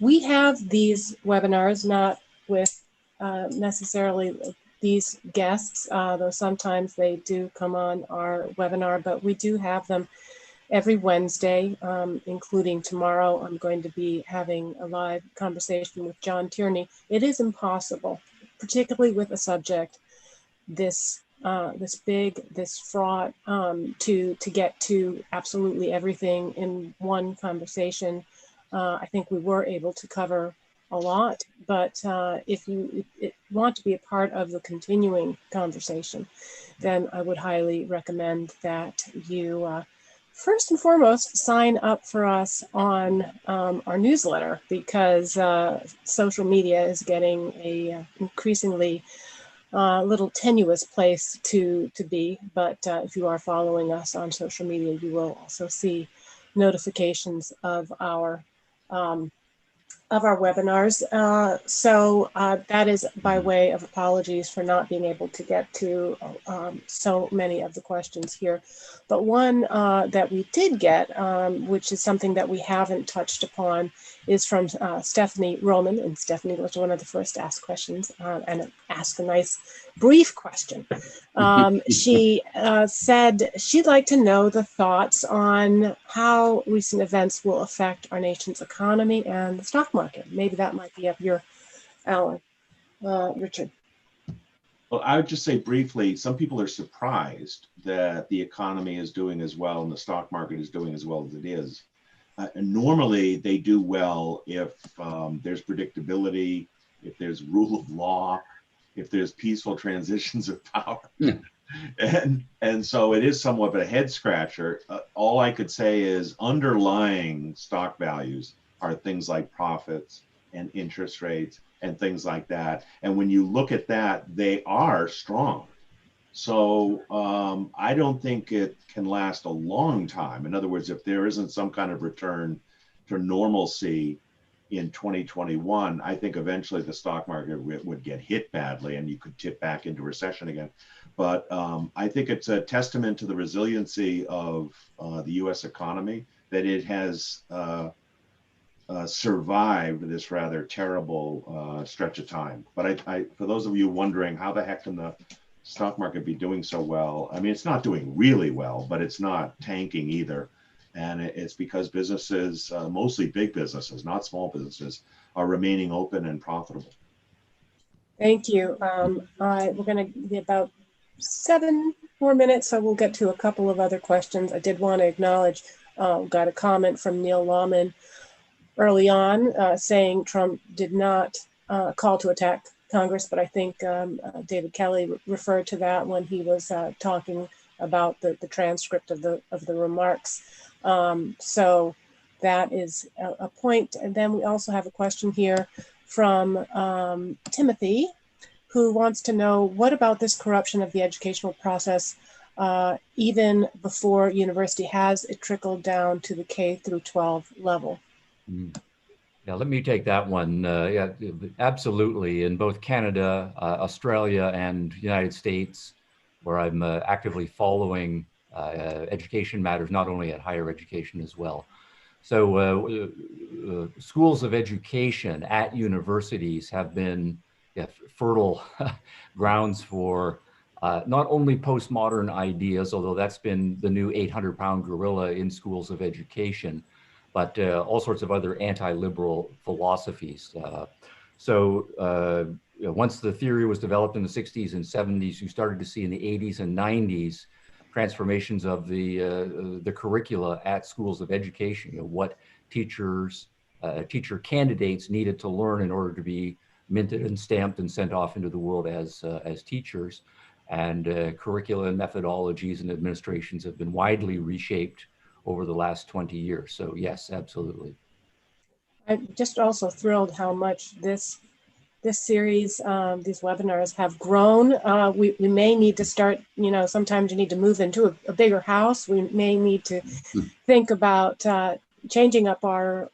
we have these webinars, not with necessarily these guests, though sometimes they do come on our webinar, but we do have them every Wednesday, including tomorrow. I'm going to be having a live conversation with John Tierney. It is impossible particularly with a subject this big, this fraught, to get to absolutely everything in one conversation. I think we were able to cover a lot, but if you want to be a part of the continuing conversation, then I would highly recommend that you first and foremost sign up for us on our newsletter, because social media is getting a increasingly little tenuous place to be. But if you are following us on social media, you will also see notifications of our webinars. So that is by way of apologies for not being able to get to so many of the questions here. But one that we did get, which is something that we haven't touched upon, is from Stephanie Roman. And Stephanie was one of the first to ask questions and ask a nice brief question. She said she'd like to know the thoughts on how recent events will affect our nation's economy and the stock market. Maybe that might be up your alley, Richard. Well, I would just say briefly, some people are surprised that the economy is doing as well and the stock market is doing as well as it is. And normally they do well if there's predictability, if there's rule of law, if there's peaceful transitions of power. And so it is somewhat of a head scratcher. All I could say is underlying stock values are things like profits and interest rates and things like that. And when you look at that, they are strong. So I don't think it can last a long time. In other words, if there isn't some kind of return to normalcy in 2021, I think eventually the stock market would get hit badly and you could tip back into recession again. But I think it's a testament to the resiliency of the US economy that it has survived this rather terrible stretch of time. But for those of you wondering how the heck can the stock market be doing so well, I mean, it's not doing really well, but it's not tanking either. And it's because businesses, mostly big businesses, not small businesses, are remaining open and profitable. Thank you. We're going to be about 7 more minutes, so we'll get to a couple of other questions. I did want to acknowledge, got a comment from Neil Lawman early on saying Trump did not call to attack Congress, but I think David Kelley referred to that when he was talking about the transcript of the remarks. So that is a point. And then we also have a question here from Timothy, who wants to know, what about this corruption of the educational process, even before university, has it trickled down to the K through 12 level? Yeah, let me take that one. Yeah, absolutely. In both Canada, Australia, and United States, where I'm actively following education matters, not only at higher education as well. So schools of education at universities have been fertile grounds for not only postmodern ideas, although that's been the new 800-pound gorilla in schools of education, but all sorts of other anti-liberal philosophies. Once the theory was developed in the 60s and 70s, you started to see in the 80s and 90s transformations of the curricula at schools of education. What teacher candidates needed to learn in order to be minted and stamped and sent off into the world as teachers. And curricula and methodologies and administrations have been widely reshaped over the last 20 years. So yes, absolutely. I'm just also thrilled how much this series, these webinars have grown. We may need to start, sometimes you need to move into a bigger house. We may need to think about changing up our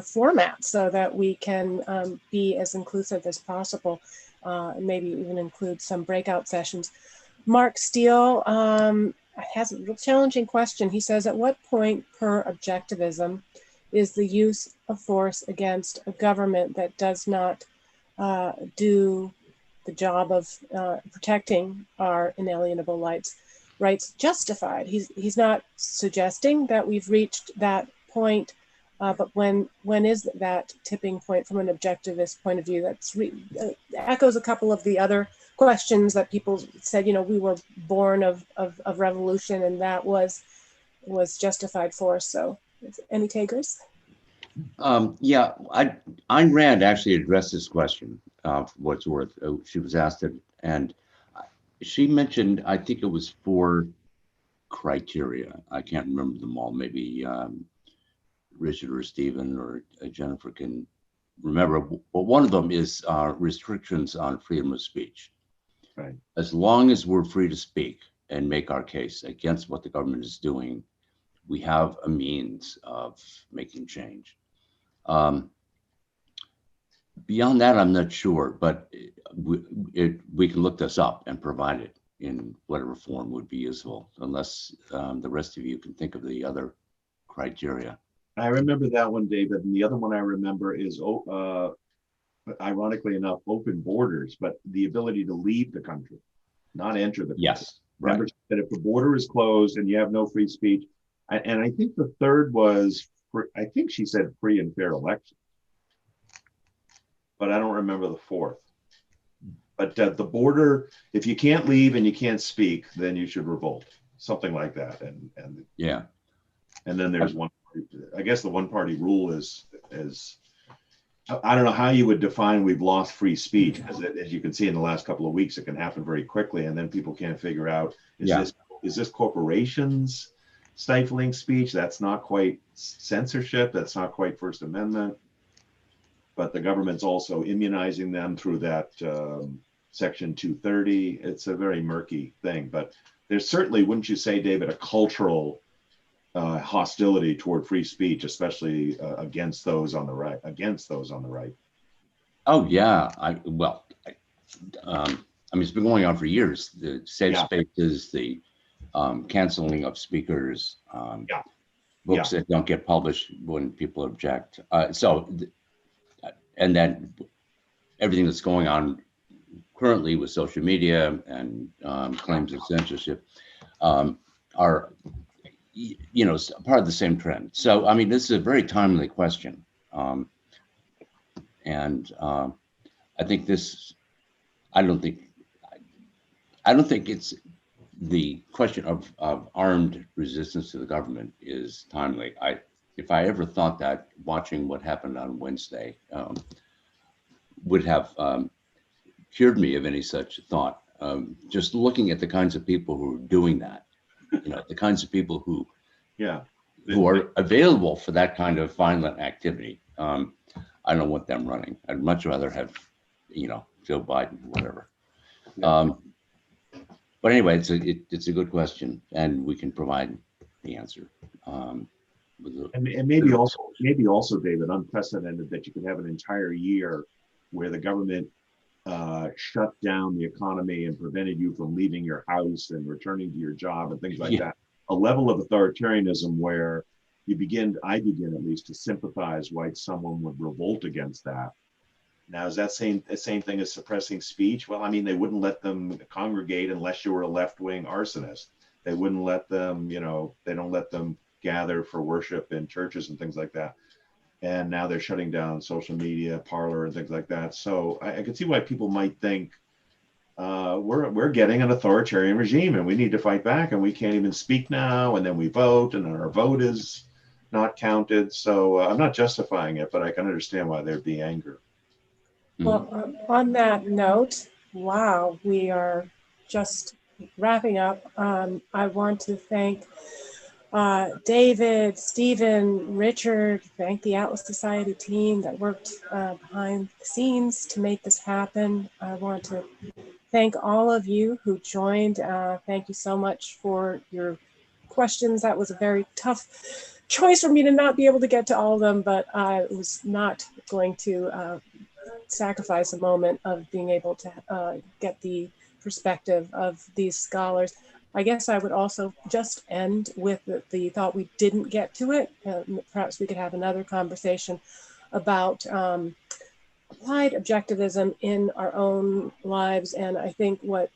format so that we can be as inclusive as possible, and maybe even include some breakout sessions. Mark Steele has a real challenging question. He says, at what point per objectivism is the use of force against a government that does not do the job of protecting our inalienable rights justified? He's not suggesting that we've reached that point But when is that tipping point from an objectivist point of view? That's echoes a couple of the other questions that people said, you know, we were born of revolution, and that was justified for us. So any takers? Yeah, Ayn Rand actually addressed this question, for what it's worth. She was asked it, and she mentioned, I think it was 4 criteria. I can't remember them all. Maybe Richard or Stephen or Jennifer can remember. But one of them is restrictions on freedom of speech. Right. As long as we're free to speak and make our case against what the government is doing, we have a means of making change. Beyond that, I'm not sure, but we can look this up and provide it in whatever form would be useful, unless the rest of you can think of the other criteria. I remember that one, David. And the other one I remember is, ironically enough, open borders, but the ability to leave the country, not enter the country. Yes, right. Remember that if the border is closed and you have no free speech, and I think the third was, I think she said free and fair election, but I don't remember the fourth. But the border, if you can't leave and you can't speak, then you should revolt, something like that. And Yeah. And then there's one. I guess the one party rule is I don't know how you would define we've lost free speech, because as you can see in the last couple of weeks, it can happen very quickly, and then people can't figure out, is this corporations stifling speech? That's not quite censorship. That's not quite First Amendment. But the government's also immunizing them through that Section 230. It's a very murky thing. But there's certainly, wouldn't you say, David, a cultural hostility toward free speech, especially against those on the right. Oh yeah. I mean, it's been going on for years. The safe spaces, the canceling of speakers, books that don't get published when people object. And then everything that's going on currently with social media and claims of censorship are, you know, part of the same trend. So, I mean, this is a very timely question. And I think I don't think it's the question of armed resistance to the government is timely. If I ever thought that, watching what happened on Wednesday would have cured me of any such thought. Just looking at the kinds of people who are doing that, you know, the kinds of people who are available for that kind of violent activity. I don't want them running. I'd much rather have, you know, Joe Biden, whatever. But anyway, it's a good question, and we can provide the answer. And maybe also, David, unprecedented that you could have an entire year where the government shut down the economy and prevented you from leaving your house and returning to your job and things like that. A level of authoritarianism where I begin at least to sympathize why someone would revolt against that. Now, is that the same thing as suppressing speech? Well, I mean, they wouldn't let them congregate unless you were a left-wing arsonist. They wouldn't let them, you know, they don't let them gather for worship in churches and things like that. And now they're shutting down social media, Parler, and things like that. So I can see why people might think we're getting an authoritarian regime and we need to fight back, and we can't even speak now. And then we vote, and then our vote is not counted. So I'm not justifying it, but I can understand why there'd be anger. Well, on that note, wow, we are just wrapping up. I want to thank David, Stephen, Richard, thank the Atlas Society team that worked behind the scenes to make this happen. I want to thank all of you who joined. Thank you so much for your questions. That was a very tough choice for me to not be able to get to all of them, but I was not going to sacrifice a moment of being able to get the perspective of these scholars. I guess I would also just end with the thought we didn't get to it. Perhaps we could have another conversation about applied objectivism in our own lives. And I think what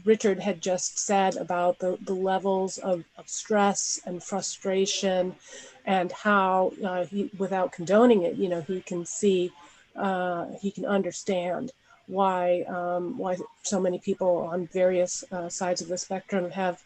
Richard had just said about the levels of stress and frustration, and how he, without condoning it, you know, he can see, he can understand why so many people on various sides of the spectrum have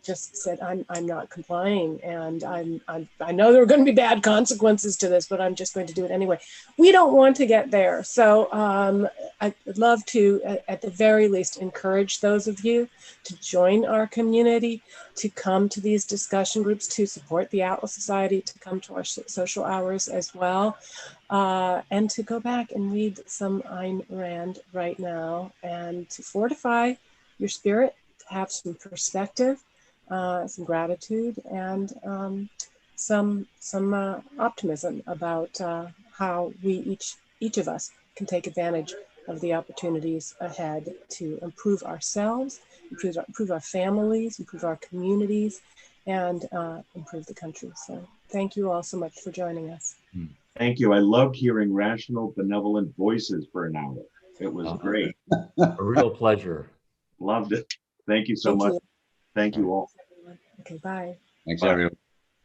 just said, I'm not complying, and I know there are going to be bad consequences to this, but I'm just going to do it anyway. We don't want to get there. So I would love to, at the very least, encourage those of you to join our community, to come to these discussion groups, to support the Atlas Society, to come to our social hours as well, and to go back and read some Ayn Rand right now, and to fortify your spirit, have some perspective, some gratitude, and some optimism about how we each of us can take advantage of the opportunities ahead to improve ourselves, improve our families, improve our communities, and improve the country. So thank you all so much for joining us. Thank you. I loved hearing rational, benevolent voices for an hour. It was great. A real pleasure. Loved it. Thank you so Thank much. you. Thank you all. Okay, bye. Thanks, Bye. everyone.